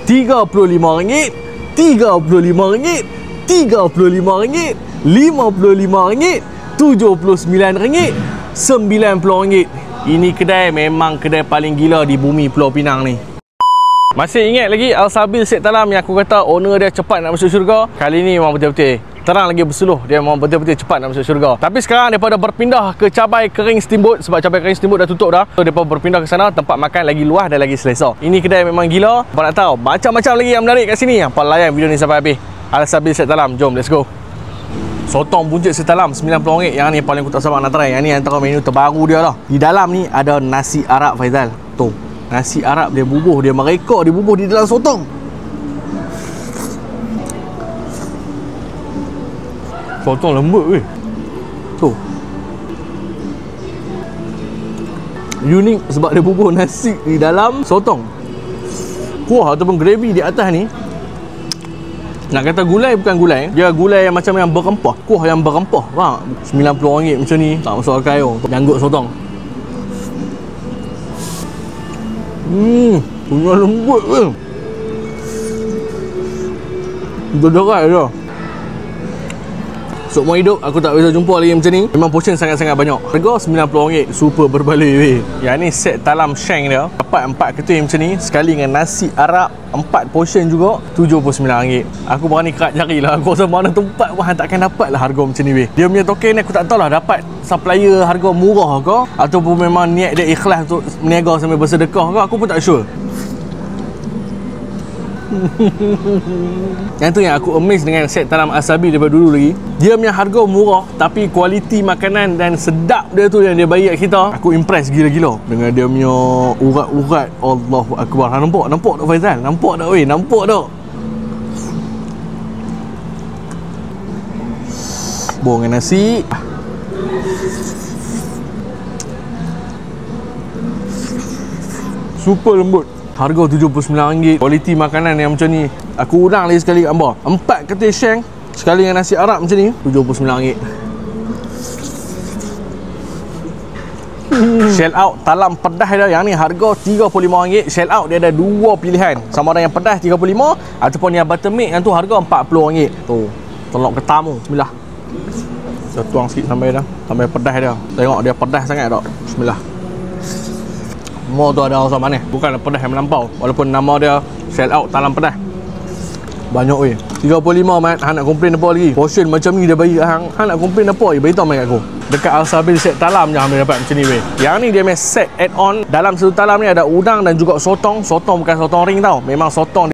RM35, RM35, RM35, RM55, RM79, RM90. Ini kedai memang kedai paling gila di bumi Pulau Pinang ni. Masih ingat lagi Al-Sabil Syed Talam yang aku kata owner dia cepat nak masuk syurga? Kali ni memang betul-betul terang lagi bersuluh, dia memang betul-betul cepat nak masuk syurga. Tapi sekarang daripada berpindah ke cabai kering steamboat, sebab cabai kering steamboat dah tutup dah, so daripada berpindah ke sana, tempat makan lagi luas dan lagi selesa. Ini kedai memang gila. Apa nak tahu macam-macam lagi yang menarik kat sini? Apa layan video ni sampai habis. Al-Sabil Syed Talam, jom let's go. Sotong buncit Syed Talam RM90. Yang ni paling aku tak sabar nak try. Yang ni antara menu terbaru dia lah. Di dalam ni ada nasi Arab, Faizal. Tu nasi Arab dia bubuh, dia mereka dia bubuh di dalam sotong. Sotong lembut weh. Tu unik sebab dia bubuh nasi di dalam sotong. Kuah ataupun gravy di atas ni, nak kata gulai bukan gulai, dia gulai yang macam yang berempah, kuah yang berempah. Faham? RM90 macam ni tak masuk akal tau. Janggut sotong. Punya lembut ke. Derai dah. Seumur hidup aku tak bisa jumpa lagi macam ni. Memang portion sangat-sangat banyak. Harga RM90, super berbalik weh. Yang ni set talam shank dia. Dapat 4 ketul macam ni, sekali dengan nasi Arab 4 portion juga, RM79. Aku berani kerat jari lah. Aku rasa mana tempat pun takkan dapat lah harga macam ni weh. Dia punya token ni aku tak tahu lah dapat supplier harga murah ke, ataupun memang niat dia ikhlas untuk meniaga sambil bersedekah ke, aku pun tak sure. Yang tu yang aku amazed dengan Syed Talam Al-Sabil daripada dulu lagi. Dia punya harga murah, tapi kualiti makanan dan sedap dia tu yang dia bagi kat kita, aku impress gila-gila dengan dia punya urat-urat. Allahu Akbar. Nampak tak Faizal? Nampak tak weh? Nampak tak? Bong dengan nasi. Super lembut. Harga RM79. Kualiti makanan yang macam ni. Aku ulang lagi sekali kat hamba. 4 ketul shank sekali dengan nasi Arab macam ni, RM79. Shell out talam pedas dia. Yang ni harga RM35. Shell out dia ada 2 pilihan. Sama ada yang pedas RM35 ataupun yang buttermilk yang tu harga RM40. Tu tolok ketamu. Bismillah. Saya tuang sikit sampai dah. Sampai pedas dia. Tengok dia pedas sangat tak? Bismillah. Semua tu ada rasa manis, bukan pedas yang melampau. Walaupun nama dia Shell Out Talam Pedas. Banyak weh. RM35 mat. Hang nak komplain apa lagi? Portion macam ni dia bagi hang. Hang nak komplain apa? Beritahu mai kat aku. Dekat Al-Sabil Syed Talam je hang dapat macam ni weh. Yang ni dia punya set add on. Dalam satu talam ni ada udang dan juga sotong. Sotong bukan sotong ring tau. Memang sotong